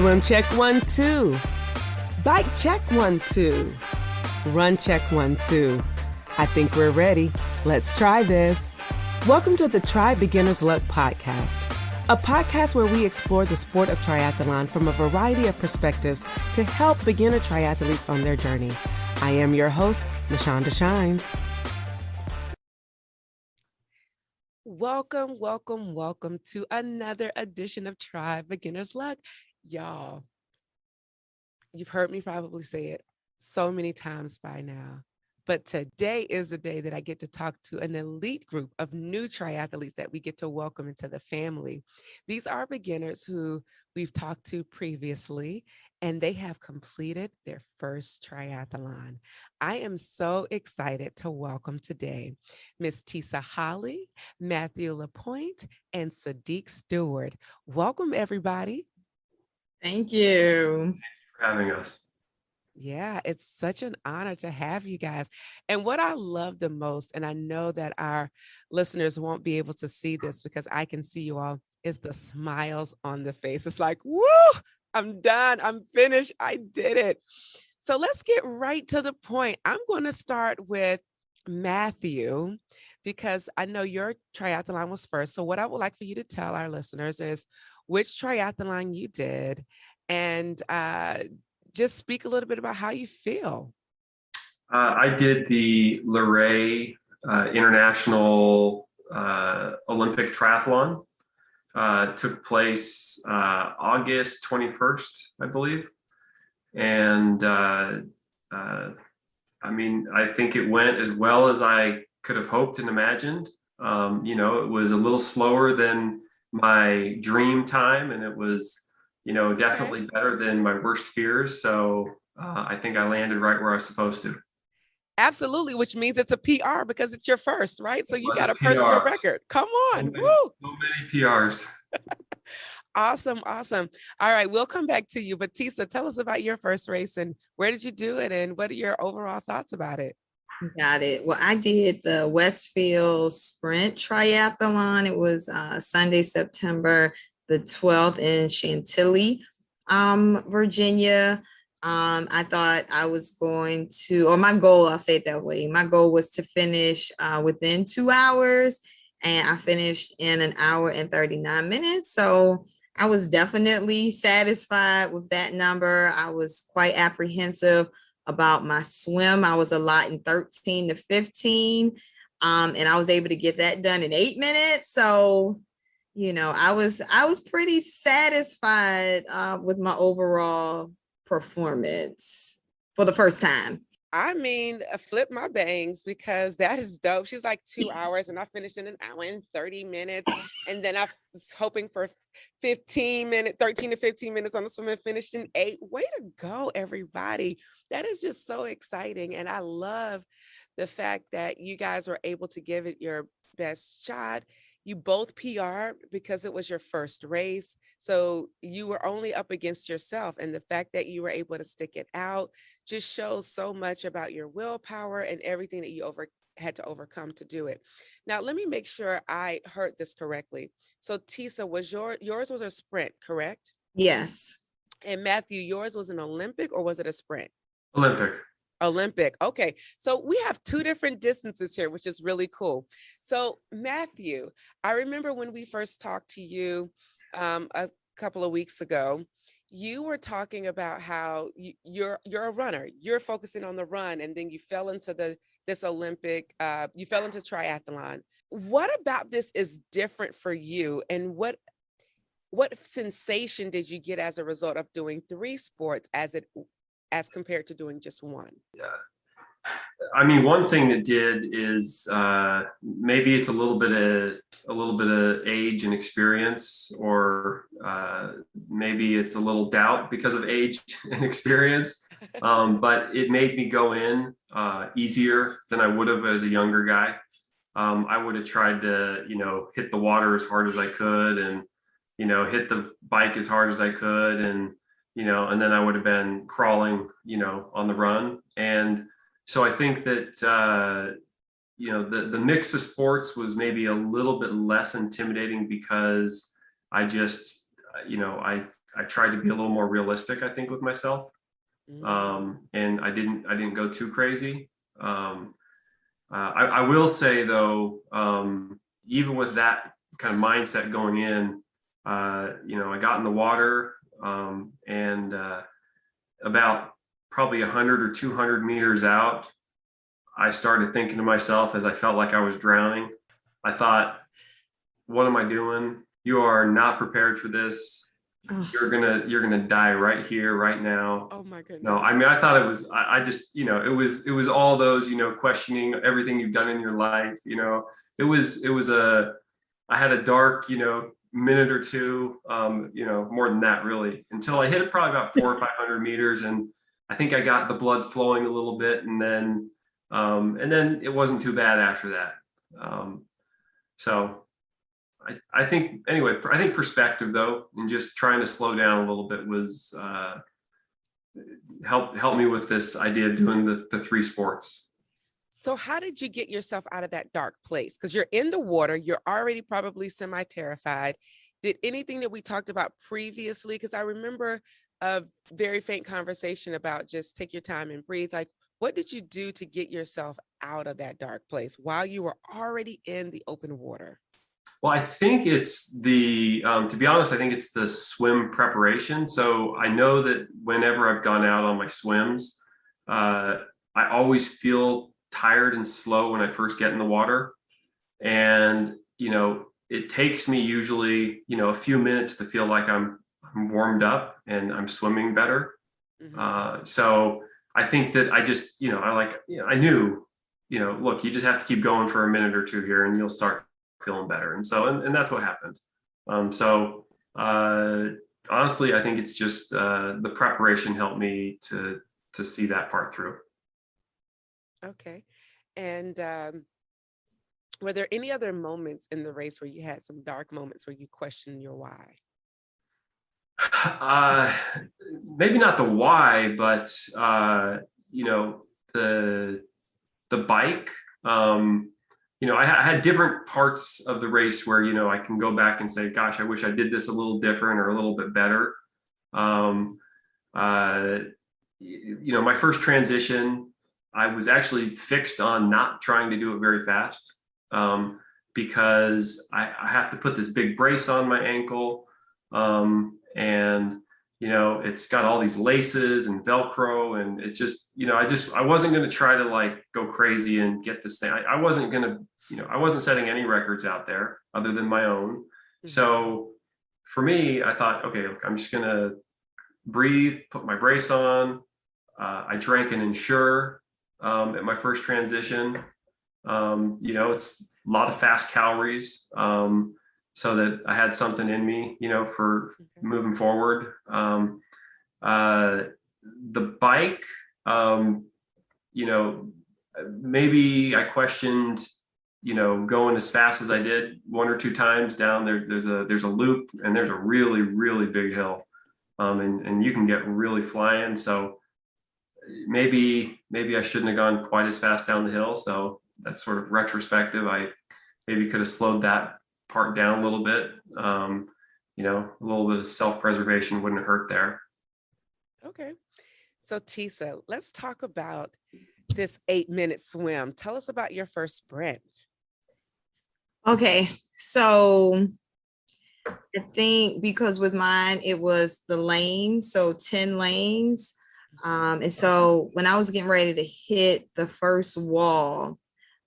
Swim check 1, 2. Bike check 1, 2. Run check 1, 2. I think we're ready. Let's try this. Welcome to the Try Beginner's Luck podcast, a podcast where we explore the sport of triathlon from a variety of perspectives to help beginner triathletes on their journey. I am your host, MichandaShines. Welcome, welcome, welcome to another edition of Try Beginner's Luck. Y'all, you've heard me probably say it so many times by now, but today is the day that I get to talk to an elite group of new triathletes that we get to welcome into the family. These are beginners who we've talked to previously, and they have completed their first triathlon. I am so excited to welcome today Miss Tisa Holley, Matthew Lapointe, and Saadiq Stewart. Welcome, everybody. Thank you for having us. Yeah, it's such an honor to have you guys. And what I love the most, and I know that our listeners won't be able to see this because I can see you all, is the smiles on the face. It's like, woo, I'm done. I'm finished. I did it. So let's get right to the point. I'm going to start with Matthew because I know your triathlon was first. So what I would like for you to tell our listeners is which triathlon you did and just speak a little bit about how you feel. I did the Luray International Olympic Triathlon. Took place August 21st, I believe. And I think it went as well as I could have hoped and imagined. It was a little slower than my dream time, and it was, definitely better than my worst fears. So I think I landed right where I was supposed to. Absolutely, which means it's a PR because it's your first, right? So you got a personal record. Come on. So many PRs. Awesome. All right, we'll come back to you. But Tisa, tell us about your first race and where did you do it and what are your overall thoughts about it? Got it. Well, I did the Westfield Sprint Triathlon. It was Sunday, September the 12th in Chantilly, Virginia. I thought I was going to, or my goal, I'll say it that way. My goal was to finish within 2 hours, and I finished in 1 hour and 39 minutes. So I was definitely satisfied with that number. I was quite apprehensive about my swim. I was allotting 13 to 15, and I was able to get that done in 8 minutes. So, I was pretty satisfied with my overall performance for the first time. I mean, flip my bangs because that is dope. She's like 2 hours and I finished in 1 hour and 30 minutes. And then I was hoping for 13 to 15 minutes on the swim and finished in 8. Way to go, everybody. That is just so exciting. And I love the fact that you guys were able to give it your best shot. You both PR because it was your first race. So you were only up against yourself. And the fact that you were able to stick it out just shows so much about your willpower and everything that you had to overcome to do it. Now, let me make sure I heard this correctly. So Tisa, yours was a sprint, correct? Yes. And Matthew, yours was an Olympic or was it a sprint? Olympic. Okay. So we have 2 different distances here, which is really cool. So Matthew, I remember when we first talked to you a couple of weeks ago, you were talking about how you're a runner, you're focusing on the run, and then you fell into this Olympic, you fell into triathlon. What about this is different for you? And what sensation did you get as a result of doing 3 sports as compared to doing just 1? Yeah. I mean, one thing that did is maybe it's a little bit of age and experience, or maybe it's a little doubt because of age and experience. But it made me go in easier than I would have as a younger guy. I would have tried to, hit the water as hard as I could and, hit the bike as hard as I could. And then I would have been crawling, on the run. And so I think that, the mix of sports was maybe a little bit less intimidating because I just, I I tried to be a little more realistic, I think, with myself. And I didn't go too crazy. I will say though, even with that kind of mindset going in, I got in the water, and about probably 100 or 200 meters out, I started thinking to myself as I felt like I was drowning. I thought, what am I doing? You are not prepared for this. You're gonna die right here, right now. Oh my goodness. No, I mean, I thought it was, I just, it was all those, questioning everything you've done in your life. I had a dark, minute or two, more than that really, until I hit it probably about 400 or 500 meters. And I think I got the blood flowing a little bit, and then it wasn't too bad after that. So I think perspective though, and just trying to slow down a little bit was, help me with this idea of doing the three sports. So how did you get yourself out of that dark place? Because you're in the water, you're already probably semi-terrified. Did anything that we talked about previously? Because I remember a very faint conversation about just take your time and breathe. Like, what did you do to get yourself out of that dark place while you were already in the open water? Well, I think it's to be honest, I think it's the swim preparation. So I know that whenever I've gone out on my swims, I always feel tired and slow when I first get in the water. And, it takes me usually, a few minutes to feel like I'm warmed up and I'm swimming better. Mm-hmm. So I think that I just, I knew, look, you just have to keep going for a minute or two here and you'll start feeling better. And so, and that's what happened. Honestly, I think it's just the preparation helped me to see that part through. Okay. And were there any other moments in the race where you had some dark moments where you questioned your why? Maybe not the why, but the bike. I had different parts of the race where I can go back and say, gosh, I wish I did this a little different or a little bit better. My first transition, I was actually fixed on not trying to do it very fast, because I have to put this big brace on my ankle. And it's got all these laces and Velcro, and it just, I wasn't going to try to go crazy and get this thing. I wasn't going to, I wasn't setting any records out there other than my own. Mm-hmm. So for me, I thought, okay, look, I'm just going to breathe, put my brace on. I drank an Ensure at my first transition. It's a lot of fast calories. So that I had something in me, for moving forward. The bike, maybe I questioned, going as fast as I did one or two times down there. There's a loop and there's a really, really big hill. And you can get really flying. So maybe I shouldn't have gone quite as fast down the hill. So that's sort of retrospective. I maybe could have slowed that part down a little bit. A little bit of self-preservation wouldn't hurt there. Okay. So Tisa, let's talk about this 8-minute swim. Tell us about your first sprint. Okay. So I think because with mine, it was the lane, so 10 lanes. And so when I was getting ready to hit the first wall,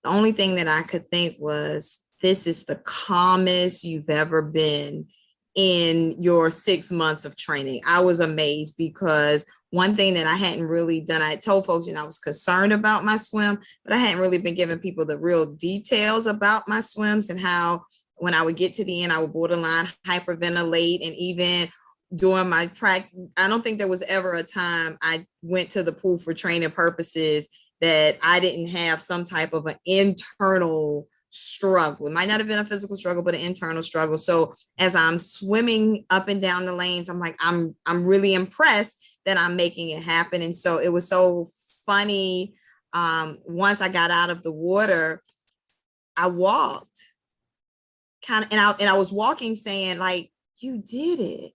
the only thing that I could think was, this is the calmest you've ever been in your 6 months of training. I was amazed because one thing that I hadn't really done, I told folks, I was concerned about my swim, but I hadn't really been giving people the real details about my swims and how when I would get to the end, I would borderline hyperventilate. And even during my practice, I don't think there was ever a time I went to the pool for training purposes that I didn't have some type of an internal struggle. It might not have been a physical struggle, but an internal struggle. So as I'm swimming up and down the lanes, I'm like, I'm really impressed that I'm making it happen. And so it was so funny. Once I got out of the water, I walked and I was walking saying like, you did it.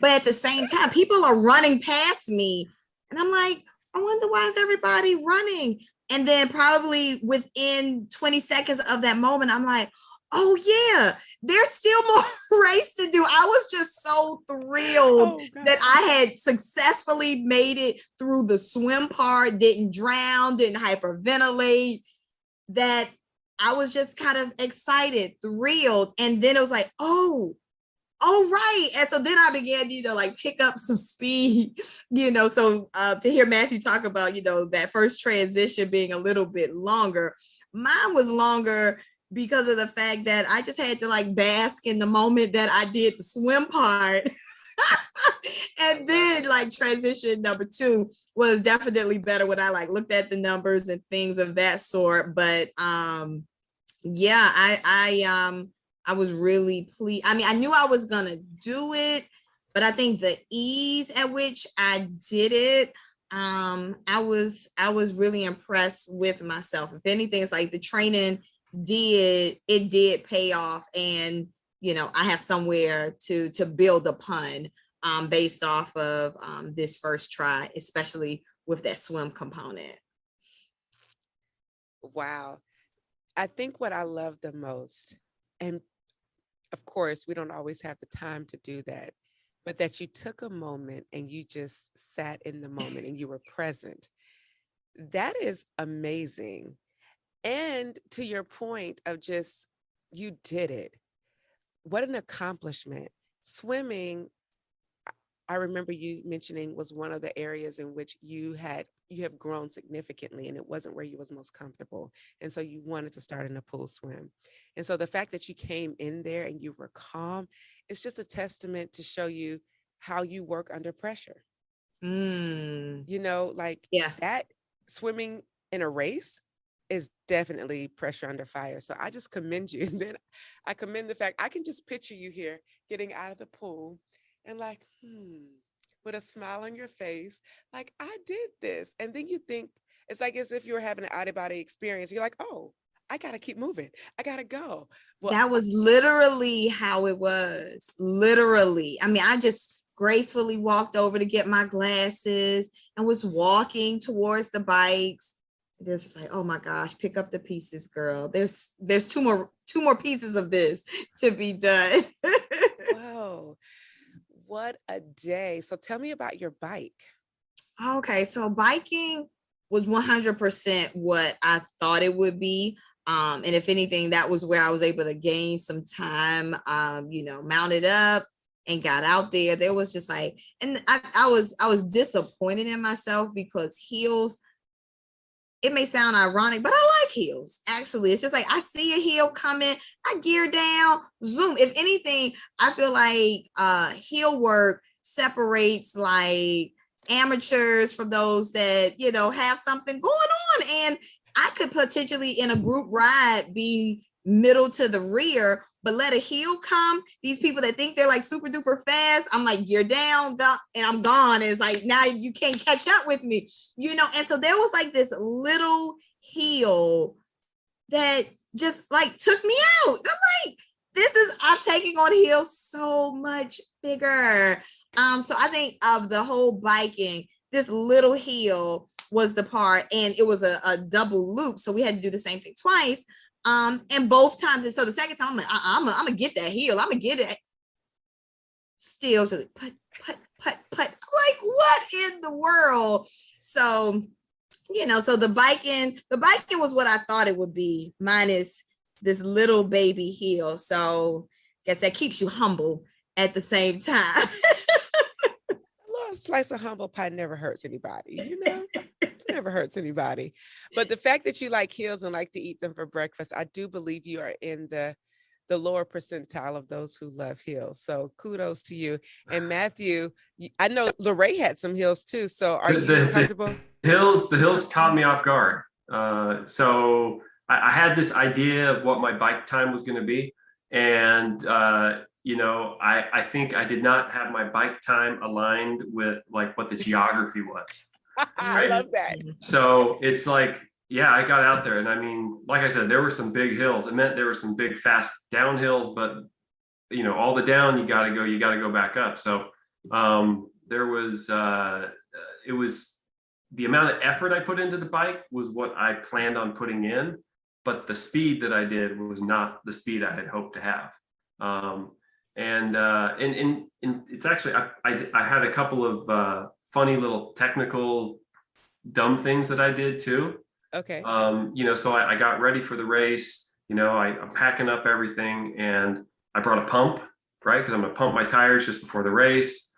But at the same time, people are running past me. And I'm like, I wonder why is everybody running? And then probably within 20 seconds of that moment, I'm like, oh yeah, there's still more race to do. I was just so thrilled that I had successfully made it through the swim part, didn't drown, didn't hyperventilate, that I was just kind of excited, thrilled. And then it was like, oh, right. And so then I began, like pick up some speed, so to hear Matthew talk about, that first transition being a little bit longer, mine was longer because of the fact that I just had to like bask in the moment that I did the swim part. And then like transition number 2 was definitely better when I like looked at the numbers and things of that sort. But yeah, I was really pleased. I mean, I knew I was gonna do it, but I think the ease at which I did it, I was really impressed with myself. If anything, it's like the training did pay off, and I have somewhere to build upon based off of this first try, especially with that swim component. Wow. I think what I love the most, and of course, we don't always have the time to do that, but that you took a moment and you just sat in the moment and you were present. That is amazing. And to your point of just, you did it. What an accomplishment. Swimming, I remember you mentioning, was one of the areas in which you have grown significantly, and it wasn't where you was most comfortable. And so you wanted to start in a pool swim. And so the fact that you came in there and you were calm, it's just a testament to show you how you work under pressure. Like that swimming in a race is definitely pressure under fire. So I just commend you. And then I commend the fact I can just picture you here getting out of the pool and like, with a smile on your face, like, I did this. And then you think, it's like as if you were having an out-of-body experience. You're like, oh, I got to keep moving. I got to go. Well, that was literally how it was. Literally. I mean, I just gracefully walked over to get my glasses and was walking towards the bikes. This is like, oh my gosh, pick up the pieces, girl. There's two more pieces of this to be done. Whoa, what a day. So tell me about your bike. Okay, so biking was 100% what I thought it would be. And if anything, that was where I was able to gain some time, mounted up and got out there. There was just like, and I was disappointed in myself because heels, it may sound ironic, but I like heels. Actually, it's just like I see a heel coming, I gear down, zoom. If anything, I feel like heel work separates like amateurs from those that have something going on. And I could potentially in a group ride be middle to the rear, but let a heel come. These people that think they're like super duper fast, I'm like, gear down, go, and I'm gone. And it's like, now you can't catch up with me, And so there was like this little heel that just like took me out. I'm like, I'm taking on heels so much bigger. So I think of the whole biking, this little heel was the part, and it was a double loop. So we had to do the same thing twice. And both times, and so the second time, I'm like, I'm gonna get that heel. I'm gonna get it. Still, just put. I'm like, what in the world? So, so the biking was what I thought it would be, minus this little baby heel. So, I guess that keeps you humble at the same time. A little slice of humble pie never hurts anybody, It never hurts anybody. But the fact that you like heels and like to eat them for breakfast, I do believe you are in the lower percentile of those who love heels. So kudos to you. And Matthew, I know Lorraine had some heels too. So are you comfortable? The hills caught me off guard. So I had this idea of what my bike time was going to be. And, I think I did not have my bike time aligned with like what the geography was. Right? I love that. So it's like, yeah, I got out there, and I mean, like I said, there were some big hills. It meant there were some big fast downhills, but all the down you got to go back up. So There was, it was the amount of effort I put into the bike was what I planned on putting in, but the speed that I did was not the speed I had hoped to have. And it's actually, I had a couple of funny little technical dumb things that I did too. Okay. So I got ready for the race, I'm packing up everything, and I brought a pump, right? Because I'm going to pump my tires just before the race.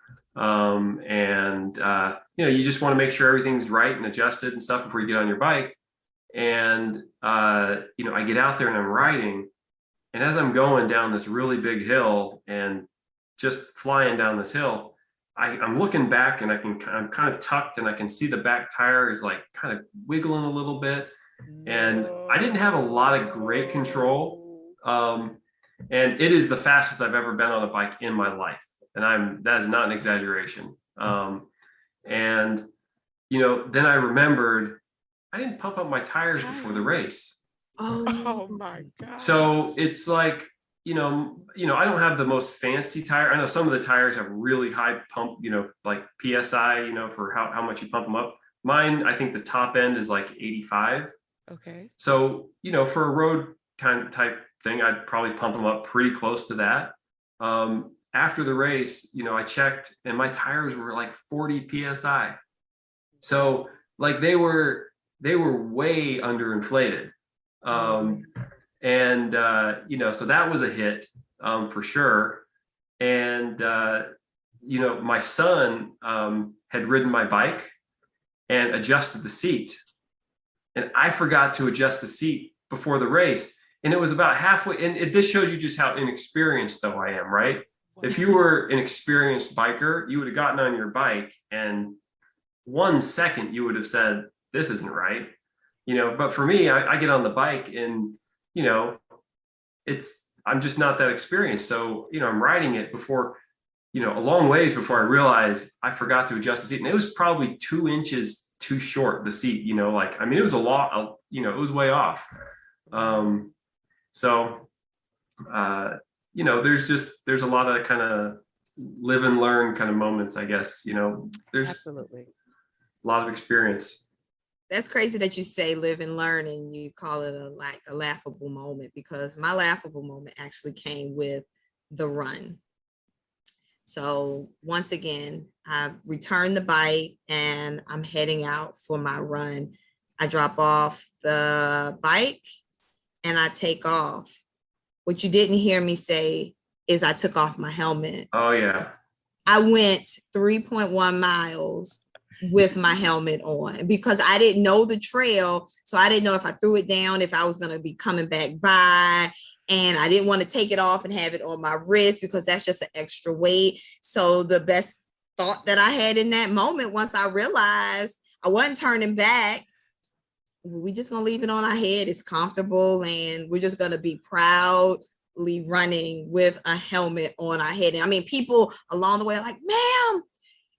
You just want to make sure everything's right and adjusted and stuff before you get on your bike. And, I get out there and I'm riding. And as I'm going down this really big hill and just flying down this hill, I'm looking back and I'm kind of tucked and I can see the back tire is like kind of wiggling a little bit. And I didn't have a lot of great control. And it is the fastest I've ever been on a bike in my life. And that is not an exaggeration. Then I remembered I didn't pump up my tires before the race. Oh my God. So it's like, I don't have the most fancy tire. I know some of the tires have really high pump, like PSI, for how much you pump them up. Mine, I think the top end is like 85. Okay. So, for a road kind of type thing, I'd probably pump them up pretty close to that. After the race, I checked and my tires were like 40 PSI. So like they were way underinflated. So that was a hit, for sure. And, my son, had ridden my bike and adjusted the seat, and I forgot to adjust the seat before the race. And it was about halfway. And this shows you just how inexperienced though I am, right? If you were an experienced biker, you would have gotten on your bike and 1 second you would have said, this isn't right. But for me, I get on the bike and, I'm just not that experienced. So, I'm riding it before, a long ways before I realized I forgot to adjust the seat. And it was probably 2 inches too short, the seat, it was a lot, it was way off. There's a lot of kind of live and learn kind of moments, I guess, there's absolutely a lot of experience. That's crazy that you say live and learn and you call it a laughable moment, because my laughable moment actually came with the run. So once again, I returned the bike and I'm heading out for my run. I drop off the bike and I take off. What you didn't hear me say is I took off my helmet. Oh yeah. I went 3.1 miles with my helmet on because I didn't know the trail. So I didn't know if I threw it down, if I was going to be coming back by, and I didn't want to take it off and have it on my wrist because that's just an extra weight. So the best thought that I had in that moment, once I realized I wasn't turning back, we just going to leave it on our head. It's comfortable and we're just going to be proudly running with a helmet on our head. And I mean, people along the way are like, ma'am,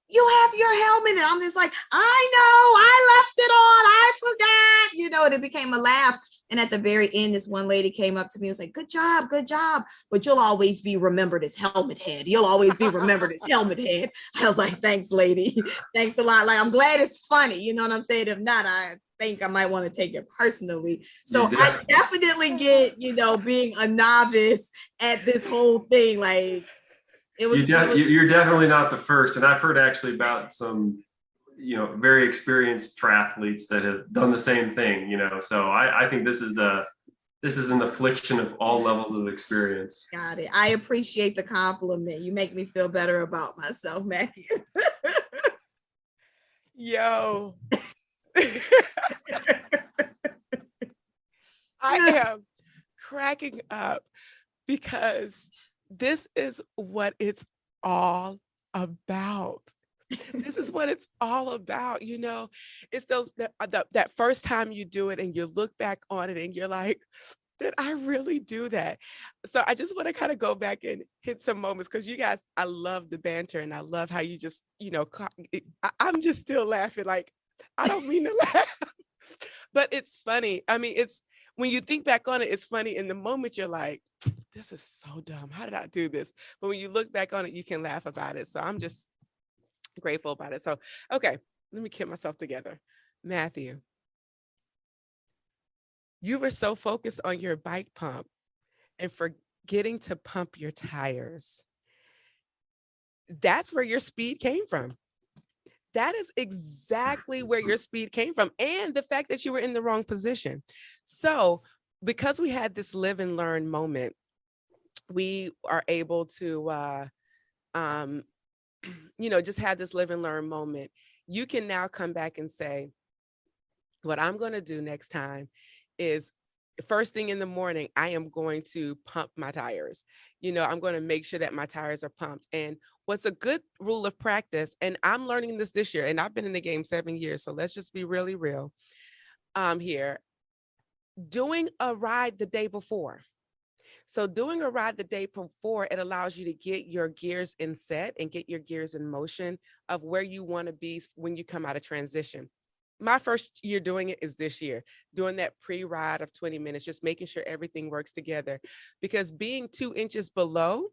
you have your helmet. And I'm just like, I know, I left it on. I forgot, and it became a laugh. And at the very end, this one lady came up to me and was like, good job. But you'll always be remembered as helmet head. You'll always be remembered as helmet head. I was like, thanks, lady. Thanks a lot. Like, I'm glad it's funny. You know what I'm saying? If not, I think I might want to take it personally. So I definitely get, being a novice at this whole thing. Like, you're definitely not the first. And I've heard actually about some, very experienced triathletes that have done the same thing, so I think this is an affliction of all levels of experience. Got it. I appreciate the compliment. You make me feel better about myself, Matthew. Yo. I am cracking up because this is what it's all about. This is what it's all about. It's that first time you do it and you look back on it and you're like, did I really do that? So I just want to kind of go back and hit some moments because you guys, I love the banter and I love how you just, I'm just still laughing. Like, I don't mean to laugh, but it's funny. I mean, when you think back on it, it's funny. In the moment, you're like, this is so dumb. How did I do this? But when you look back on it, you can laugh about it. So I'm just Grateful about it. So, okay, let me get myself together. Matthew, you were so focused on your bike pump and forgetting to pump your tires. That's where your speed came from. That is exactly where your speed came from, and the fact that you were in the wrong position. So, because we had this live and learn moment, we are able to, just have this live and learn moment. You can now come back and say, what I'm going to do next time is first thing in the morning, I am going to pump my tires. I'm going to make sure that my tires are pumped. And what's a good rule of practice, and I'm learning this year, and I've been in the game 7 years, so let's just be really real here. Doing a ride the day before. So doing a ride the day before, it allows you to get your gears in set and get your gears in motion of where you want to be when you come out of transition. My first year doing it is this year, doing that pre-ride of 20 minutes, just making sure everything works together. Because being 2 inches below,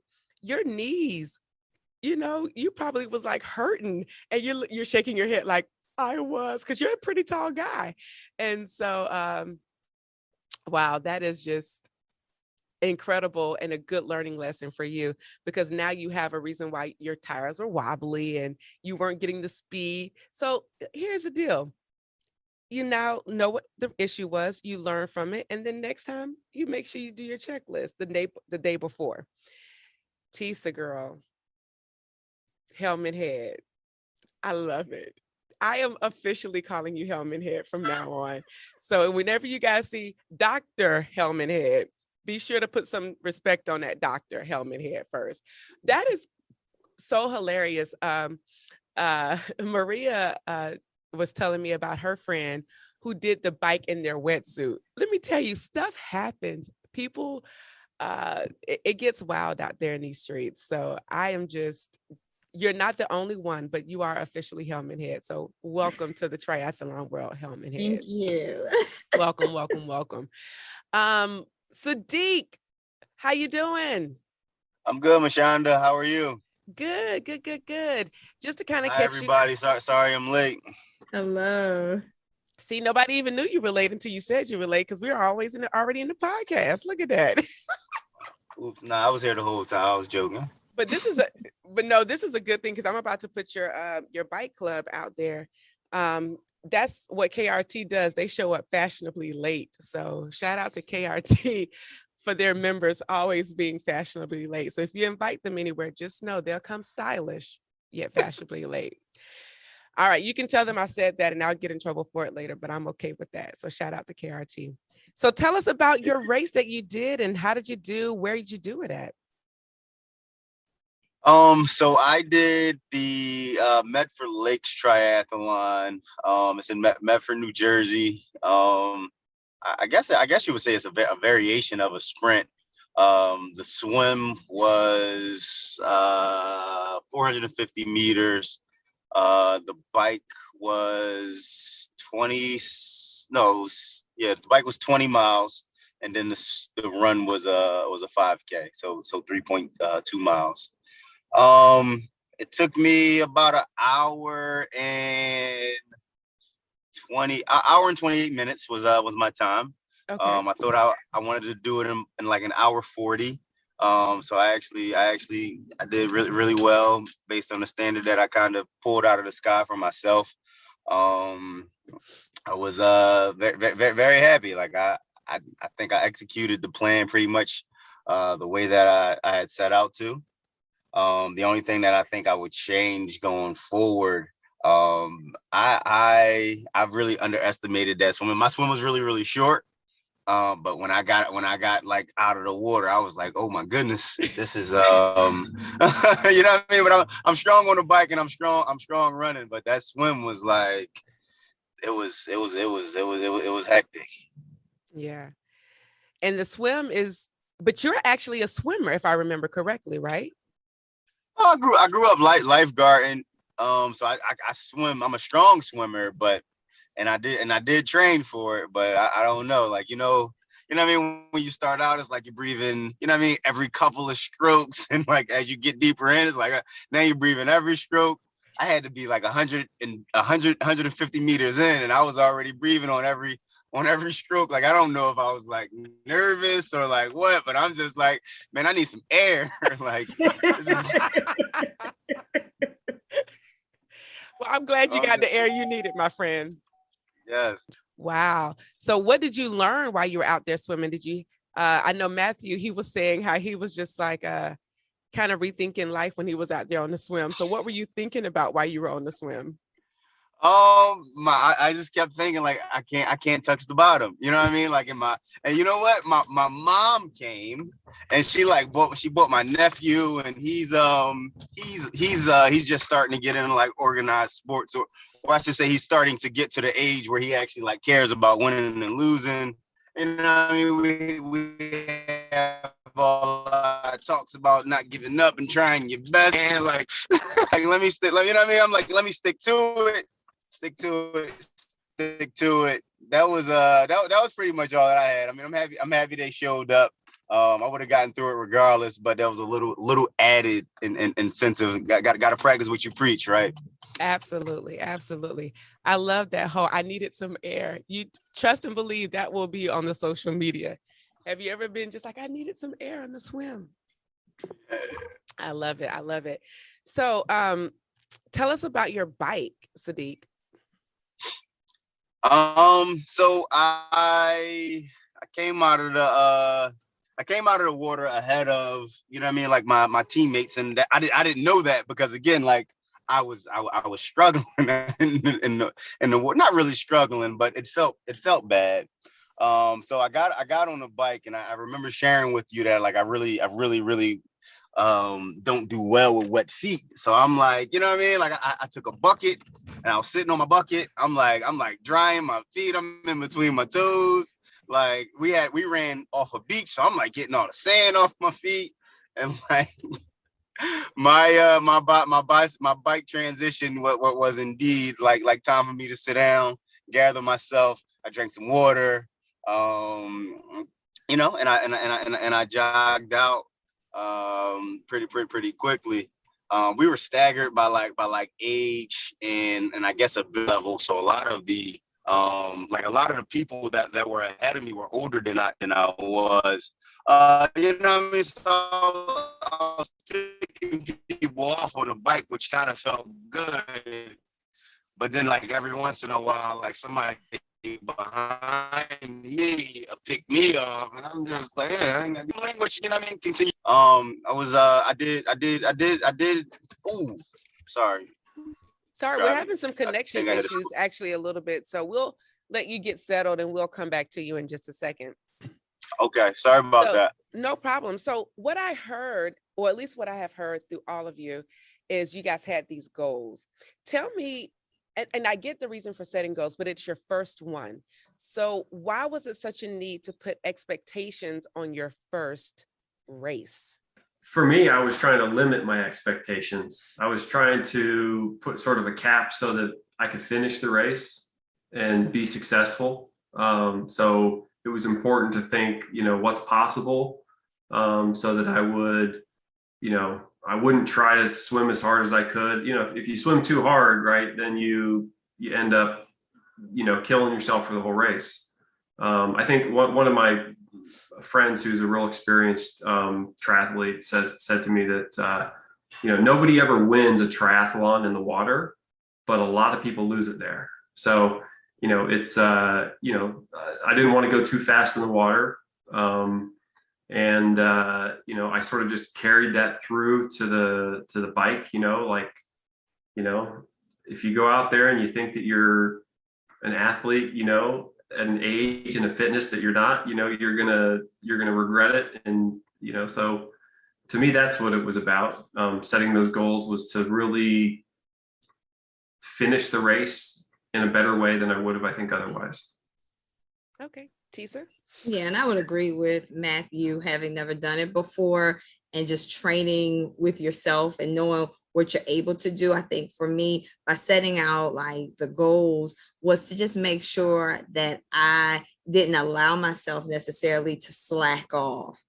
your knees, you probably was like hurting, and you're shaking your head like I was, because you're a pretty tall guy. And so, wow, that is just incredible and a good learning lesson for you, because now you have a reason why your tires were wobbly and you weren't getting the speed. So here's the deal. You now know what the issue was, you learn from it, and then next time you make sure you do your checklist the day before. Tisa girl, helmet head. I love it. I am officially calling you Helmet Head from now on. So whenever you guys see Dr. Helmet Head, be sure to put some respect on that Dr. Helmet Head first. That is so hilarious. Maria was telling me about her friend who did the bike in their wetsuit. Let me tell you, stuff happens. People, it gets wild out there in these streets. So you're not the only one, but you are officially Helmet Head. So welcome to the triathlon world, Helmet Head. Thank you. Welcome, welcome, welcome. Saadiq, how you doing? I'm good, Michanda. How are you? Good. Just to kind of Hi, catch everybody. Sorry I'm late. Hello. See, nobody even knew you were late until you said you were late, because we are always already in the podcast. Look at that. Oops, nah, I was here the whole time. I was joking. But this is a good thing, because I'm about to put your bike club out there. That's what KRT does. They show up fashionably late. So shout out to KRT for their members always being fashionably late. So if you invite them anywhere, just know they'll come stylish, yet fashionably late. All right, you can tell them I said that, and I'll get in trouble for it later, but I'm okay with that. So shout out to KRT. So tell us about your race that you did, and how did you do? Where did you do it at? So I did the Medford Lakes Triathlon. It's in Medford, New Jersey. I guess you would say it's a variation of a sprint. The swim was 450 meters. The bike was the bike was 20 miles, and then the run was a 5K, so 3.2 miles. It took me about an hour and 28 minutes was my time. Okay. I thought I wanted to do it in like an hour 40. So I did really well based on the standard that I kind of pulled out of the sky for myself. I was very happy. Like I think I executed the plan pretty much the way that I had set out to. The only thing that I think I would change going forward, I really underestimated that swimming. My swim was really short. But when I got like out of the water, I was like, oh my goodness, this is you know what I mean? But I'm strong on the bike, and I'm strong running, but that swim was like it was hectic. Yeah. And the swim but you're actually a swimmer, if I remember correctly, right? Oh, I grew up lifeguarding. So I swim. I'm a strong swimmer, and I did train for it, but I don't know. Like, you know what I mean? When you start out, it's like you're breathing, you know what I mean? Every couple of strokes. And like, as you get deeper in, it's like, now you're breathing every stroke. I had to be like 150 meters in, and I was already breathing on every stroke. Like, I don't know if I was like nervous or like what, but I'm just like, man, I need some air. Like, this is. Well, I'm glad you got the air you needed, my friend. Yes. Wow. So what did you learn while you were out there swimming? Did you, I know Matthew, he was saying how he was just like kind of rethinking life when he was out there on the swim. So what were you thinking about while you were on the swim? I just kept thinking like, I can't touch the bottom. You know what I mean? Like and you know what? My mom came and she bought my nephew, and he's just starting to get into like organized sports, or I should say he's starting to get to the age where he actually like cares about winning and losing. You know what I mean? We have all talks about not giving up and trying your best, and like, like let me stick. Like, you know what I mean? I'm like, let me stick to it. Stick to it. That was that was pretty much all that I had. I mean, I'm happy they showed up. I would have gotten through it regardless, but there was a little added incentive. Got to practice what you preach, right? Absolutely. I love that whole I needed some air. You trust and believe that will be on the social media. Have you ever been just like, I needed some air on the swim? I love it. So tell us about your bike, Saadiq. So I came out of the water ahead of, you know what I mean, like my teammates, and I didn't know that because, again, like I was struggling in the water, not really struggling, but it felt bad. So I got on the bike, and I remember sharing with you that like I really don't do well with wet feet. So I'm like, you know what I mean? Like I took a bucket and I was sitting on my bucket. I'm like drying my feet. I'm in between my toes. Like we ran off a beach. So I'm like getting all the sand off my feet. And like my bike transition what was indeed like time for me to sit down, gather myself. I drank some water, you know, and I jogged out pretty quickly. We were staggered by age and I guess a bit level. So a lot of the people that were ahead of me were older than I was. You know what I mean? So I was picking people off on the bike, which kind of felt good. But then like every once in a while, like somebody behind me pick me up, and I'm just like, yeah, I ain't got the language, you know what I mean? Continue. I did. Ooh, sorry, we're having some connection issues actually a little bit, so we'll let you get settled and we'll come back to you in just a second. Okay, sorry about that. No problem. So what I heard, or at least what I have heard through all of you, is you guys had these goals. Tell me, and I get the reason for setting goals, but it's your first one. So why was it such a need to put expectations on your first race? For me, I was trying to limit my expectations. I was trying to put sort of a cap so that I could finish the race and be successful. So it was important to think, you know, what's possible, so that I would, you know, I wouldn't try to swim as hard as I could. You know, if you swim too hard, right, then you end up, you know, killing yourself for the whole race. I think one of my friends who's a real experienced triathlete said to me that, you know, nobody ever wins a triathlon in the water, but a lot of people lose it there. So, you know, it's, you know, I didn't want to go too fast in the water. And you know, I sort of just carried that through to the bike, you know, like, you know, if you go out there and you think that you're an athlete, you know, at an age and a fitness that you're not, you know, you're gonna regret it. And, you know, so to me, that's what it was about. Setting those goals was to really finish the race in a better way than I would have, I think, otherwise. Okay, Tisa? Yeah, and I would agree with Matthew, having never done it before and just training with yourself and knowing what you're able to do. I think for me, by setting out like the goals was to just make sure that I didn't allow myself necessarily to slack off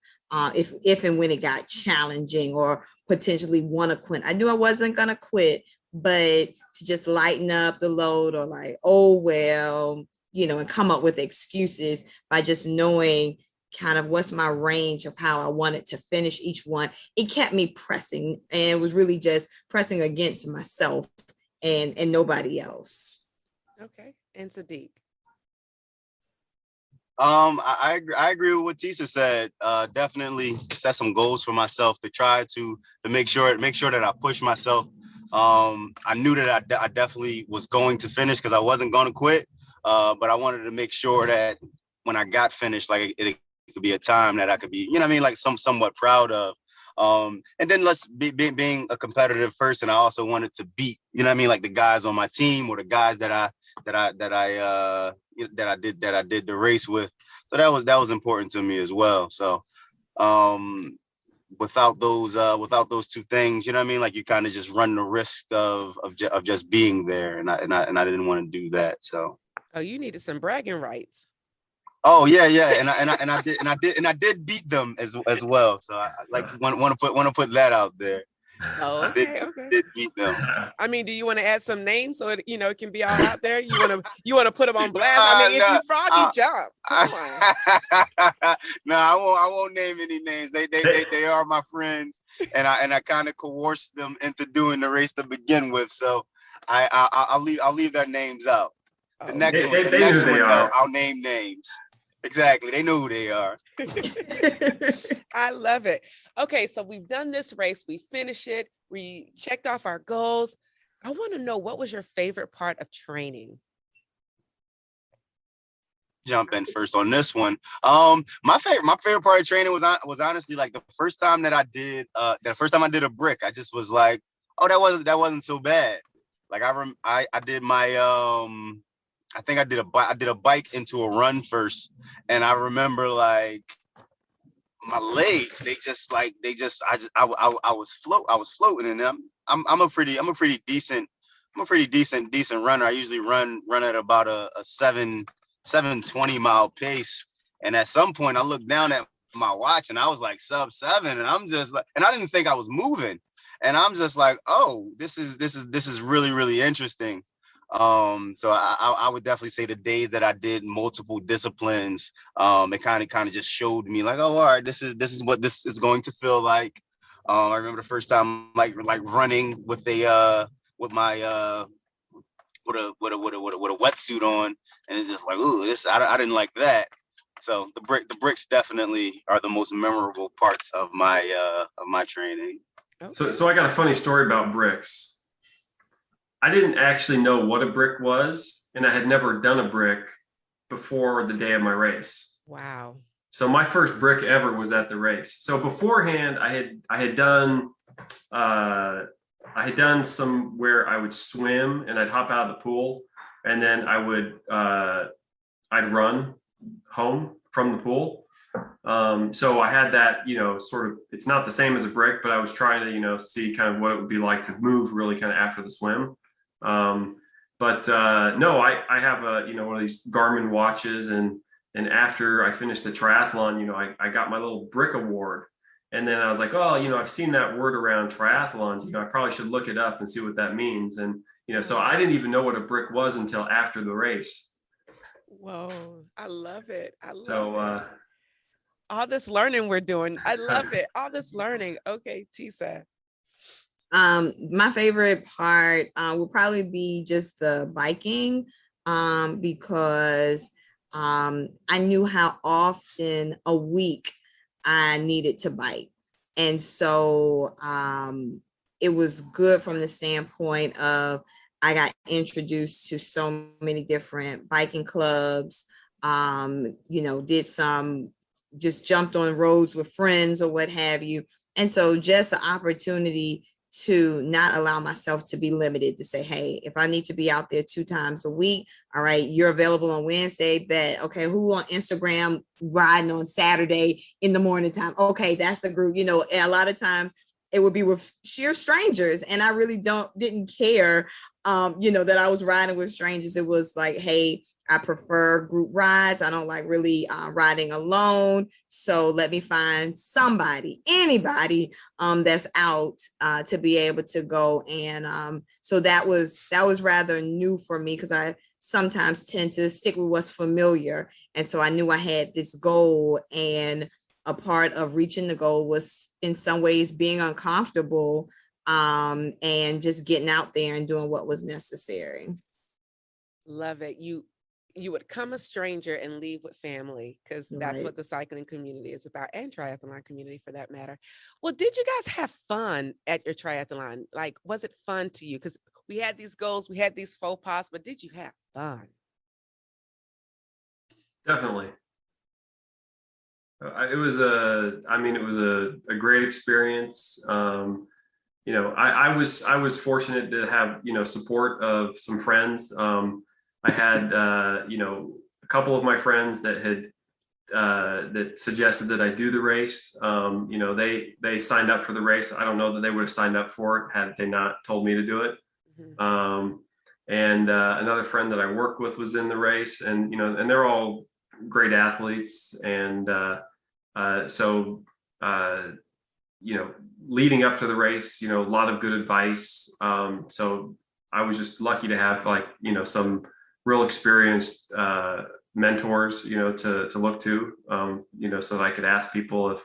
if and when it got challenging or potentially want to quit. I knew I wasn't going to quit, but to just lighten up the load or like, oh, well, and come up with excuses by just knowing kind of what's my range of how I wanted to finish each one. It kept me pressing, and it was really just pressing against myself and nobody else. Okay. And Saadiq. I agree with what Tisa said. Definitely set some goals for myself to try to make sure that I push myself. I knew that I definitely was going to finish because I wasn't going to quit. But I wanted to make sure that when I got finished, like it could be a time that I could be, like somewhat proud of. And then being a competitive person, I also wanted to beat, like the guys on my team or the guys that I did the race with. So that was important to me as well. So without those two things, like you kind of just run the risk of just being there, and I didn't want to do that. So You needed some bragging rights. Oh yeah, and I did beat them as well. So I like want to put that out there. Oh, okay, okay. Did beat them. I mean, do you want to add some names so it can be all out there? You want to put them on blast? I mean, if you froggy jump, come on. No, I won't name any names. They are my friends, and I kind of coerced them into doing the race to begin with. So I'll leave their names out. The next one, I'll name names. Exactly. They know who they are. I love it. Okay, so we've done this race. We finished it. We checked off our goals. I want to know, what was your favorite part of training? Jump in first on this one. My favorite part of training was honestly like the first time that I did a brick. I just was like, oh, that wasn't so bad. Like I did my I think I did a bike into a run first, and I remember like my legs, I was floating, and I'm a pretty decent runner. I usually run at about a 720 mile pace, and at some point I looked down at my watch and I was like sub 7, and I'm just like, and I didn't think I was moving, and I'm just like, oh, this is really, really interesting. So I would definitely say the days that I did multiple disciplines, it kind of just showed me like, oh, all right, this is what this is going to feel like. I remember the first time like running with a wetsuit on, and it's just like, ooh, I didn't like that. So the bricks definitely are the most memorable parts of my training. Okay. So I got a funny story about bricks. I didn't actually know what a brick was, and I had never done a brick before the day of my race. Wow. So my first brick ever was at the race. So beforehand, I had done some where I would swim and I'd hop out of the pool, and then I'd run home from the pool. So I had that, sort of, it's not the same as a brick, but I was trying to, see kind of what it would be like to move really kind of after the swim. No, I have one of these Garmin watches, and after I finished the triathlon, I got my little brick award. And then I was like, oh, I've seen that word around triathlons, I probably should look it up and see what that means. And, so I didn't even know what a brick was until after the race. Whoa, I love it. So, all this learning we're doing. I love it. All this learning. Okay, Tisa. My favorite part will probably be just the biking, because I knew how often a week I needed to bike. And so it was good from the standpoint of I got introduced to so many different biking clubs, just jumped on roads with friends or what have you. And so just the opportunity to not allow myself to be limited, to say, hey, if I need to be out there 2 times a week, all right, you're available on Wednesday, but okay, who on Instagram riding on Saturday in the morning time? Okay, that's the group, and a lot of times it would be with sheer strangers, and I really didn't care that I was riding with strangers. It was like, hey, I prefer group rides. I don't like really riding alone. So let me find somebody, anybody that's out to be able to go. And so that was rather new for me, because I sometimes tend to stick with what's familiar. And so I knew I had this goal, and a part of reaching the goal was in some ways being uncomfortable and just getting out there and doing what was necessary. Love it. You would come a stranger and leave with family, because that's Right. what the cycling community is about, and triathlon community for that matter. Well, did you guys have fun at your triathlon? Like, was it fun to you? Because we had these goals, we had these faux pas, but did you have fun? Definitely. It was a great experience. I was fortunate to have, support of some friends. I had, a couple of my friends that had that suggested that I do the race. They signed up for the race. I don't know that they would have signed up for it had they not told me to do it. Mhm. And another friend that I worked with was in the race, and they're all great athletes. And so leading up to the race, a lot of good advice. So I was just lucky to have some real experienced mentors, to look to, so that I could ask people if,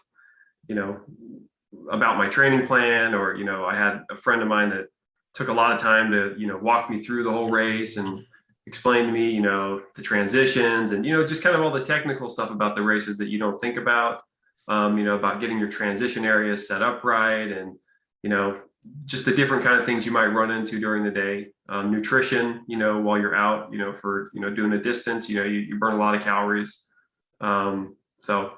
about my training plan, or, I had a friend of mine that took a lot of time to, walk me through the whole race and explain to me, the transitions and, just kind of all the technical stuff about the races that you don't think about, about getting your transition areas set up right. And, just the different kind of things you might run into during the day. Nutrition, while you're out, for, doing a distance, you burn a lot of calories. So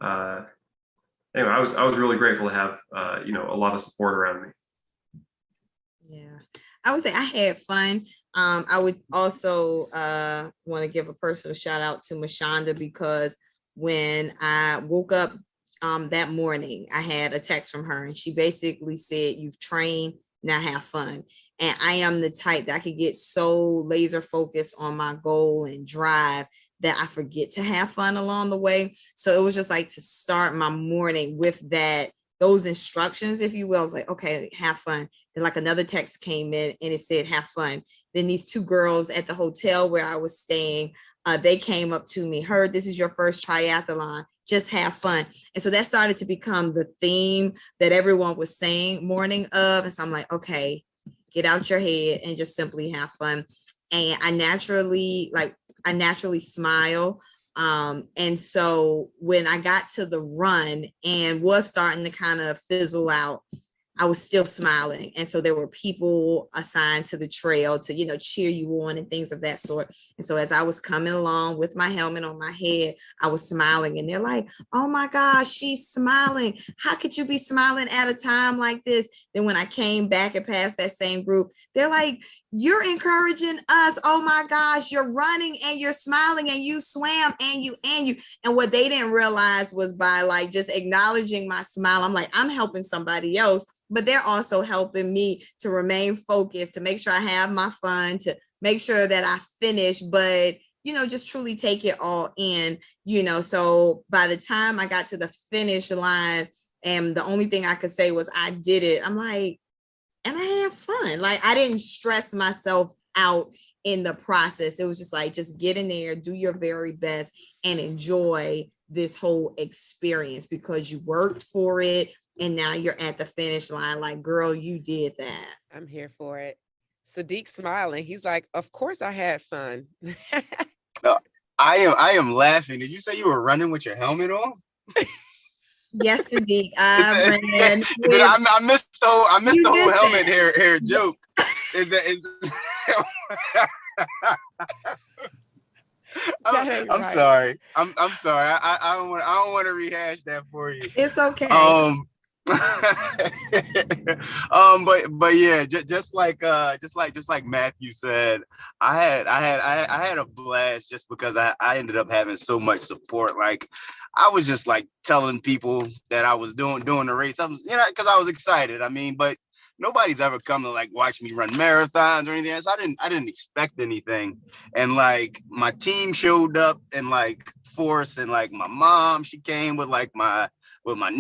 anyway, I was really grateful to have, a lot of support around me. Yeah, I would say I had fun. I would also want to give a personal shout out to Michanda, because when I woke up that morning, I had a text from her, and she basically said, "You've trained, now have fun." And I am the type that I could get so laser focused on my goal and drive that I forget to have fun along the way. So it was just like to start my morning with those instructions, if you will. I was like, okay, have fun. Then like another text came in and it said, have fun. Then these two girls at the hotel where I was staying, they came up to me, heard this is your first triathlon, just have fun. And so that started to become the theme that everyone was saying morning of. And so I'm like, okay, get out your head and just simply have fun. And I naturally smile. And so when I got to the run and was starting to kind of fizzle out, I was still smiling. And so there were people assigned to the trail to, cheer you on and things of that sort. And so as I was coming along with my helmet on my head, I was smiling, and they're like, oh my gosh, she's smiling. How could you be smiling at a time like this? Then when I came back and passed that same group, they're like, you're encouraging us. Oh my gosh, you're running and you're smiling and you swam and you. And what they didn't realize was by like just acknowledging my smile, I'm like, I'm helping somebody else, but they're also helping me to remain focused, to make sure I have my fun, to make sure that I finish, but, just truly take it all in, so by the time I got to the finish line and the only thing I could say was I did it, I'm like, and I had fun. Like I didn't stress myself out in the process. It was just like, just get in there, do your very best and enjoy this whole experience because you worked for it. And now you're at the finish line. Like, girl, you did that. I'm here for it. Saadiq smiling. He's like, of course I had fun. No, I am laughing. Did you say you were running with your helmet on? Yes, indeed. I ran. I missed the whole helmet hair joke. I'm sorry. I'm sorry. I don't want to rehash that for you. It's okay. But yeah, just like Matthew said, I had a blast just because I ended up having so much support. Like I was just like telling people that I was doing the race. I was, because I was excited. I mean, but nobody's ever come to like watch me run marathons or anything. So I didn't expect anything. And like my team showed up in like force, and like my mom, she came with like with my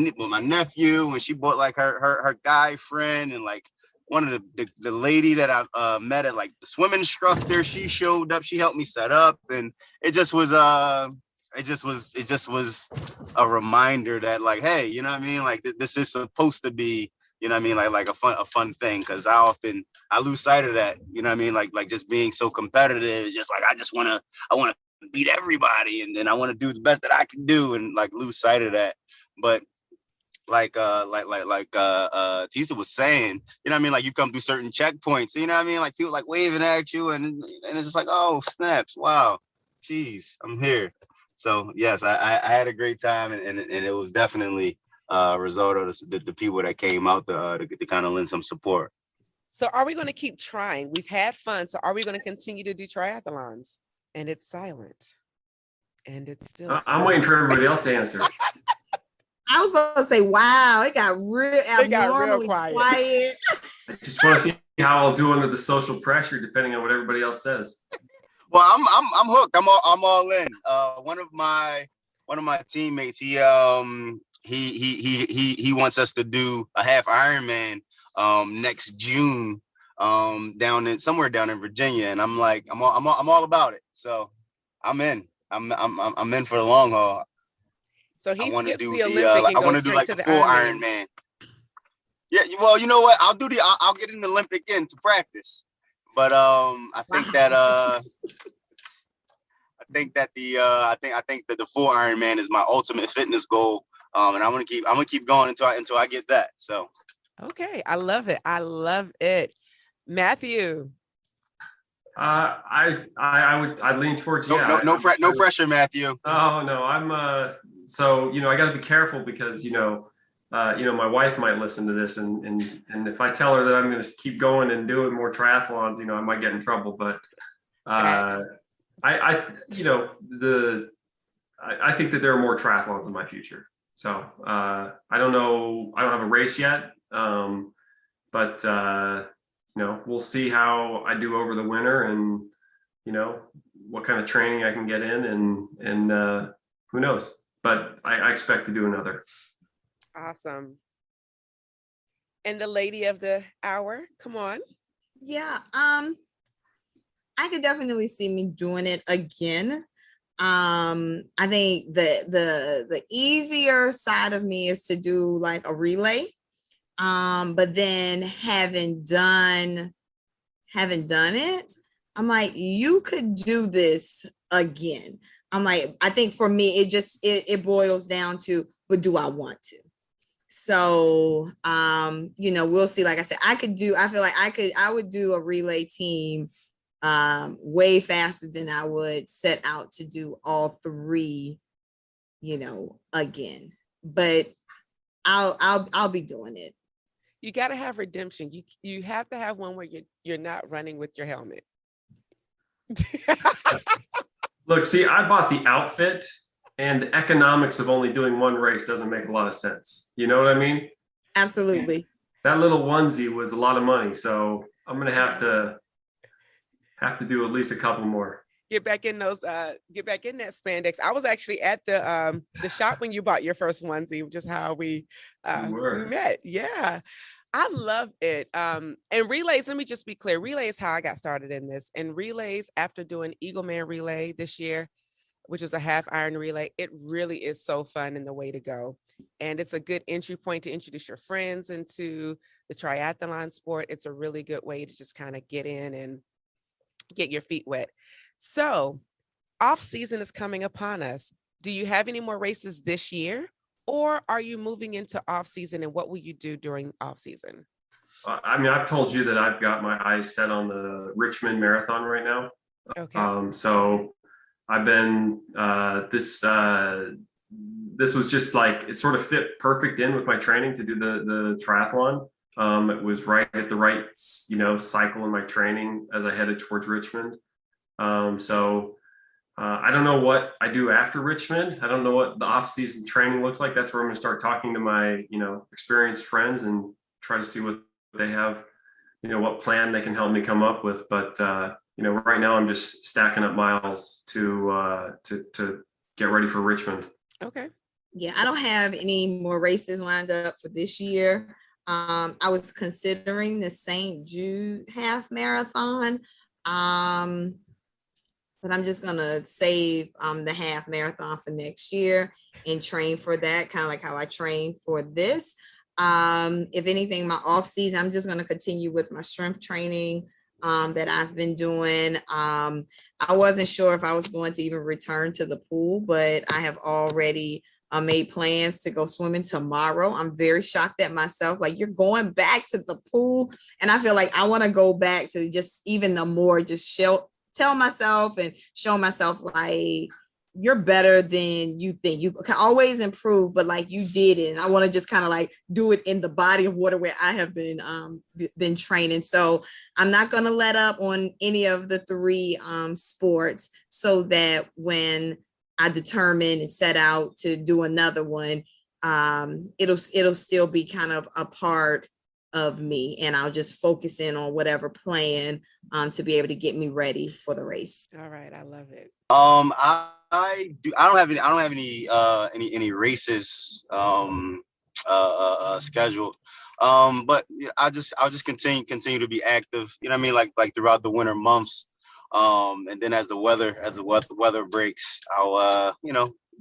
nephew, and she brought like her guy friend, and like one of the lady that I met at like the swimming instructor, she showed up, she helped me set up, and it just was a reminder that like, hey, you know what I mean, like this is supposed to be, you know what I mean, like a fun thing, because I lose sight of that, you know what I mean, like just being so competitive. It's just like I want to beat everybody, and then I want to do the best that I can do, and like lose sight of that. But Tisa was saying, you know what I mean, like you come through certain checkpoints, you know what I mean, like people like waving at you, and it's just like, oh snaps, wow, geez, I'm here. So yes, I had a great time, and it was definitely a result of the people that came out to kind of lend some support. So are we going to keep trying? We've had fun. So are we going to continue to do triathlons? And it's silent. And it's still silent. I'm waiting for everybody else to answer. I was going to say, wow, it got real quiet. I just want to see how I'll do under the social pressure, depending on what everybody else says. Well, I'm hooked. I'm all in. One of my teammates, he wants us to do a half Ironman next June somewhere down in Virginia, and I'm like, I'm all about it. So I'm in. I'm in for the long haul. So he skips the Olympic and goes straight to the full Ironman. Yeah, well, you know what? I'll get an Olympic in to practice. But I think that the full Ironman is my ultimate fitness goal. And I'm gonna keep going until I get that. So okay, I love it. I love it. Matthew. I'd lean towards no pressure, Matthew. Oh no, I'm so I got to be careful because my wife might listen to this, and if I tell her that I'm going to keep going and doing more triathlons, I might get in trouble. But I think that there are more triathlons in my future. So I don't know. I don't have a race yet, but we'll see how I do over the winter, and what kind of training I can get in, and who knows. But I expect to do another. Awesome. And the lady of the hour, come on. Yeah, I could definitely see me doing it again. I think the easier side of me is to do like a relay. But then having done it, I'm like, you could do this again. I'm like, I think for me, it boils down to, but do I want to? So, we'll see. Like I said, I feel like I would do a relay team way faster than I would set out to do all three, again. But I'll be doing it. You got to have redemption. You have to have one where you're not running with your helmet. Look, see, I bought the outfit, and the economics of only doing one race doesn't make a lot of sense. You know what I mean? Absolutely. That little onesie was a lot of money, so I'm gonna have to do at least a couple more. Get back in that spandex. I was actually at the shop when you bought your first onesie, which is how we met. Yeah. I love it. And relays, let me just be clear. Relay is how I got started in this. And relays, after doing Eagleman relay this year, which was a half iron relay, it really is so fun and the way to go. And it's a good entry point to introduce your friends into the triathlon sport. It's a really good way to just kind of get in and get your feet wet. So off season is coming upon us. Do you have any more races this year? Or are you moving into off season, and what will you do during off season? I've told you that I've got my eyes set on the Richmond Marathon right now. Okay. So I've been this was just like, it sort of fit perfect in with my training to do the triathlon. It was right at the right cycle in my training as I headed towards Richmond. I don't know what I do after Richmond. I don't know what the off-season training looks like. That's where I'm going to start talking to my, experienced friends and try to see what they have, what plan they can help me come up with. But, right now I'm just stacking up miles to get ready for Richmond. Okay. Yeah, I don't have any more races lined up for this year. I was considering the St. Jude half marathon. But I'm just gonna save the half marathon for next year and train for that, kind of like how I train for this. If anything, my off season, I'm just gonna continue with my strength training that I've been doing. I wasn't sure if I was going to even return to the pool, but I have already made plans to go swimming tomorrow. I'm very shocked at myself. Like, you're going back to the pool, and I feel like I want to go back to just even the more just tell myself and show myself like you're better than you think. You can always improve, but like you did it. And I want to just kind of like do it in the body of water where I have been training. So I'm not going to let up on any of the three sports, so that when I determine and set out to do another one, it'll still be kind of a part of me, and I'll just focus in on whatever plan to be able to get me ready for the race. All right. I love it. I don't have any races scheduled. But I'll just continue to be active. You know what I mean? Like throughout the winter months. And then as the weather breaks, I'll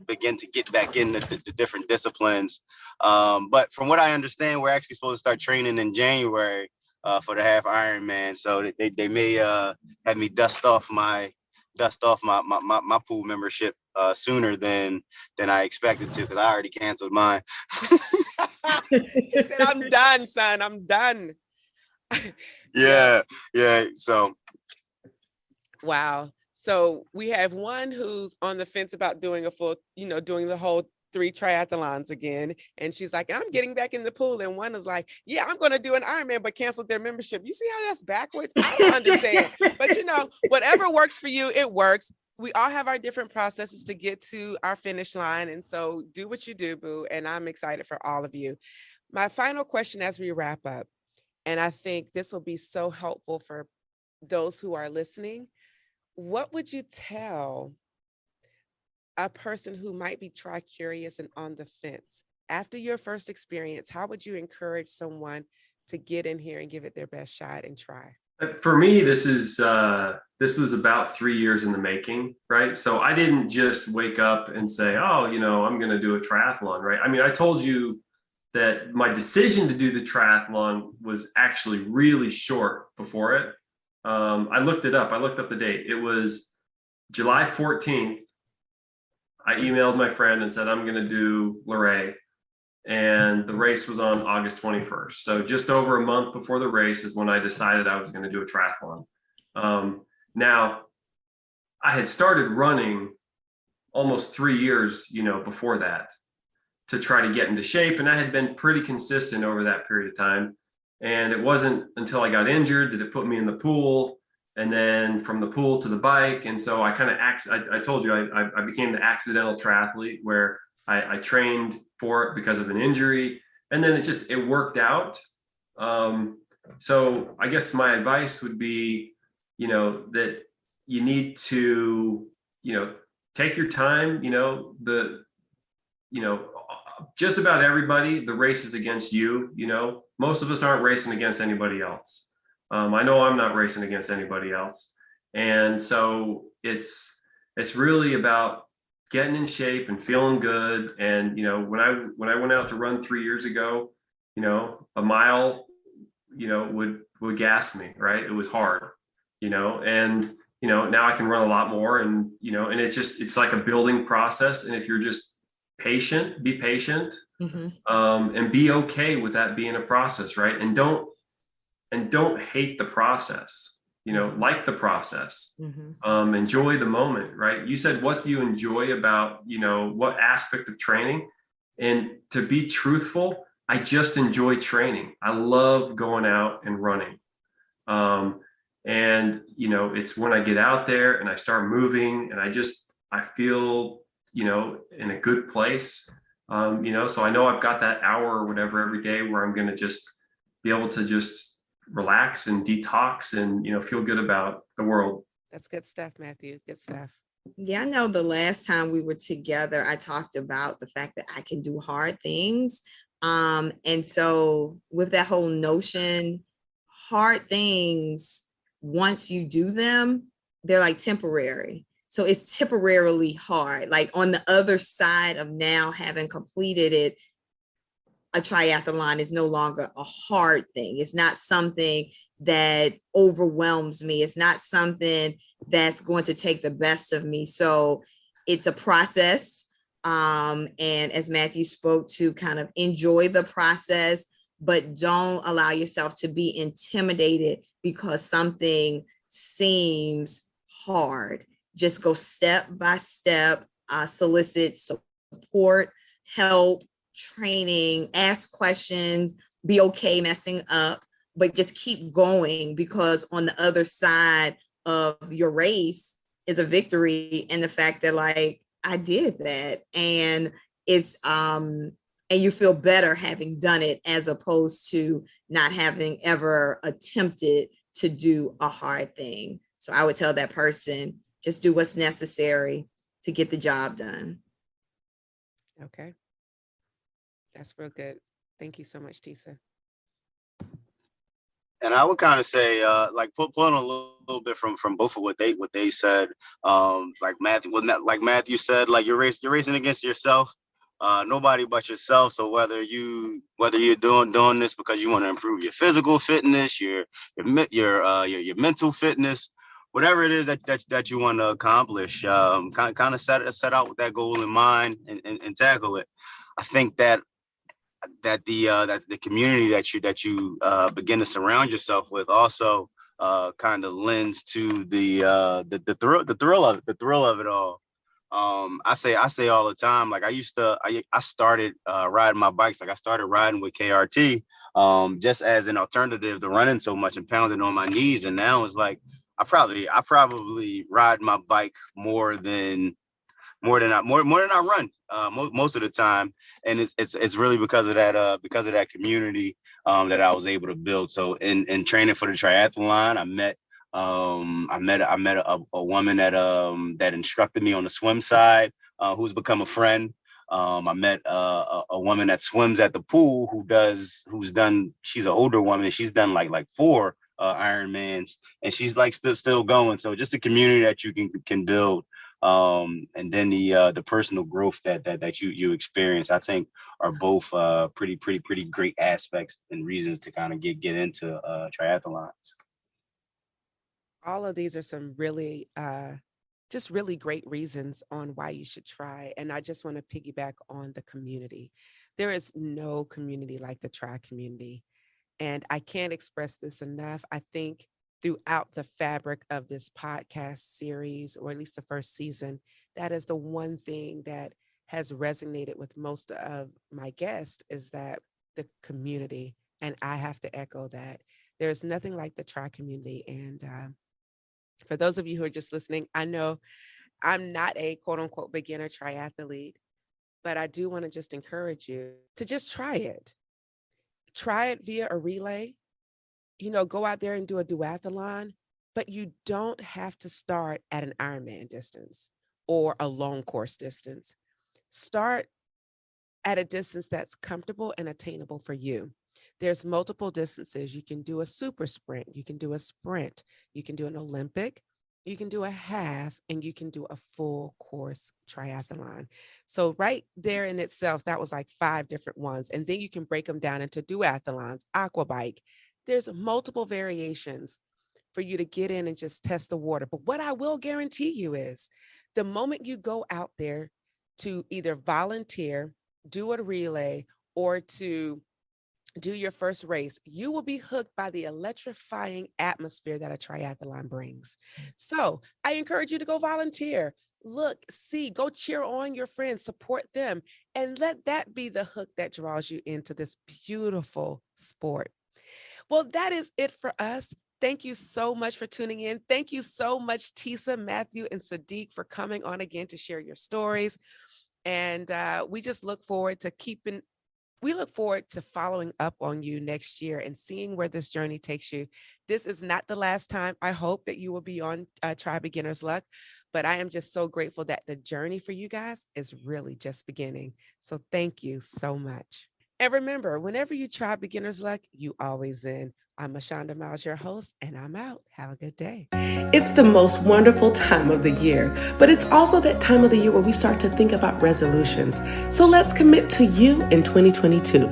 begin to get back into the different disciplines. But from what I understand, we're actually supposed to start training in January for the half Ironman. So they may have me dust off my pool membership sooner than I expected to, because I already canceled mine. He said, "I'm done, son. I'm done." Yeah. So. Wow. So we have one who's on the fence about doing doing the whole 3 triathlons again. And she's like, I'm getting back in the pool. And one is like, yeah, I'm going to do an Ironman, but canceled their membership. You see how that's backwards? I don't understand. But whatever works for you, it works. We all have our different processes to get to our finish line. And so do what you do, boo. And I'm excited for all of you. My final question as we wrap up, and I think this will be so helpful for those who are listening. What would you tell a person who might be tri-curious and on the fence? After your first experience, how would you encourage someone to get in here and give it their best shot and try? For me, this was about 3 years in the making, right? So I didn't just wake up and say, oh, I'm going to do a triathlon, right? I mean, I told you that my decision to do the triathlon was actually really short before it. I looked it up. I looked up the date. It was July 14th. I emailed my friend and said, I'm going to do Luray. And the race was on August 21st. So just over a month before the race is when I decided I was going to do a triathlon. Now, I had started running almost 3 years, before that, to try to get into shape. And I had been pretty consistent over that period of time. And it wasn't until I got injured that it put me in the pool, and then from the pool to the bike. And so I kind of, I told you, I became the accidental triathlete, where I trained for it because of an injury, and then it worked out. So I guess my advice would be, that you need to, take your time, just about everybody, the race is against you, most of us aren't racing against anybody else. I know I'm not racing against anybody else. And so it's really about getting in shape and feeling good. And, when I went out to run 3 years ago, a mile, would gas me, right? It was hard, and, now I can run a lot more, and, and it's like a building process. And if you're just patient, be patient, and be okay with that being a process, right? And don't hate the process, like the process, enjoy the moment, right? You said, what do you enjoy about, what aspect of training? And to be truthful, I just enjoy training. I love going out and running. And, it's when I get out there and I start moving, and I feel, in a good place, so I know I've got that hour or whatever every day where I'm going to just, be able to just relax and detox and, feel good about the world. That's good stuff, Matthew. Good stuff. Yeah, I know the last time we were together, I talked about the fact that I can do hard things. And so with that whole notion, hard things, once you do them, they're like temporary. So it's temporarily hard. Like on the other side of now having completed it, a triathlon is no longer a hard thing. It's not something that overwhelms me. It's not something that's going to take the best of me. So it's a process. And as Matthew spoke to, kind of enjoy the process, but don't allow yourself to be intimidated because something seems hard. Just go step by step, solicit support, help, training, ask questions, be okay messing up, but just keep going, because on the other side of your race is a victory, and the fact that like I did that, and it's and you feel better having done it as opposed to not having ever attempted to do a hard thing. So I would tell that person, just do what's necessary to get the job done. Okay. That's real good. Thank you so much, Tisa. And I would kind of say, like pulling a little bit from both of what they said. Like Matthew said, like you're racing against yourself. Nobody but yourself. So whether you're doing this because you want to improve your physical fitness, your mental fitness, whatever it is that you want to accomplish, kind of set out with that goal in mind and tackle it. I think that the community that you begin to surround yourself with also kind of lends to the thrill of it all. I say all the time, like I started riding my bikes, like I started riding with KRT just as an alternative to running so much and pounding on my knees, and now it's like I probably ride my bike more than I run most of the time, and it's really because of that community that I was able to build. So in training for the triathlon, I met a woman that instructed me on the swim side, who's become a friend. I met a woman that swims at the pool she's an older woman. She's done like 4 Ironmans, and she's like still going. So just the community that you can build. And then the personal growth that you experience, I think, are both pretty great aspects and reasons to kind of get into triathlons. All of these are some really just really great reasons on why you should try. And I just want to piggyback on the community. There is no community like the tri community. And I can't express this enough. I think throughout the fabric of this podcast series, or at least the first season, that is the one thing that has resonated with most of my guests, is that the community. And I have to echo that. There's nothing like the tri community. And for those of you who are just listening, I know I'm not a quote unquote beginner triathlete, but I do want to just encourage you to just try it. Try it via a relay. Go out there and do a duathlon, but you don't have to start at an Ironman distance or a long course distance. Start at a distance that's comfortable and attainable for you. There's multiple distances. You can do a super sprint, you can do a sprint, you can do an Olympic, you can do a half, and you can do a full course triathlon. So right there in itself, that was like 5 different ones. And then you can break them down into duathlons, aqua bike. There's multiple variations for you to get in and just test the water. But what I will guarantee you is the moment you go out there to either volunteer, do a relay, or to do your first race, you will be hooked by the electrifying atmosphere that a triathlon brings. So I encourage you to go volunteer. Look, see, go cheer on your friends, support them, and let that be the hook that draws you into this beautiful sport. Well, that is it for us. Thank you so much for tuning in. Thank you so much, Tisa, Matthew, and Saadiq, for coming on again to share your stories. And we just look forward to keeping We look forward to following up on you next year and seeing where this journey takes you. This is not the last time I hope that you will be on Try Beginner's Luck, but I am just so grateful that the journey for you guys is really just beginning. So thank you so much. And remember, whenever you try Beginner's Luck, you always win. I'm MichandaShines, your host, and I'm out. Have a good day. It's the most wonderful time of the year, but it's also that time of the year where we start to think about resolutions. So let's commit to you in 2022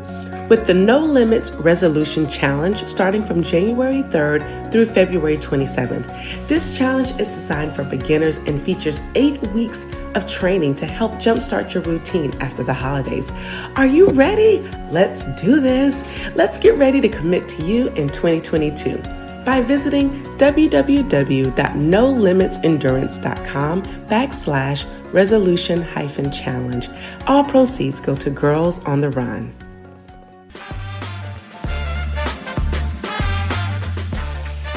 with the No Limits Resolution Challenge starting from January 3rd through February 27th. This challenge is designed for beginners and features 8 weeks of training to help jumpstart your routine after the holidays. Are you ready? Let's do this. Let's get ready to commit to you in 2022 by visiting www.nolimitsendurance.com/resolution-challenge. All proceeds go to Girls on the Run.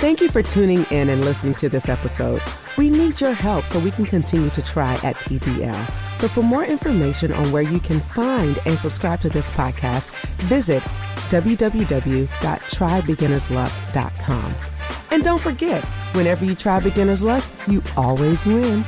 Thank you for tuning in and listening to this episode. We need your help so we can continue to try at TBL. So for more information on where you can find and subscribe to this podcast, visit www.trybeginnersluck.com. And don't forget, whenever you try Beginner's Luck, you always win.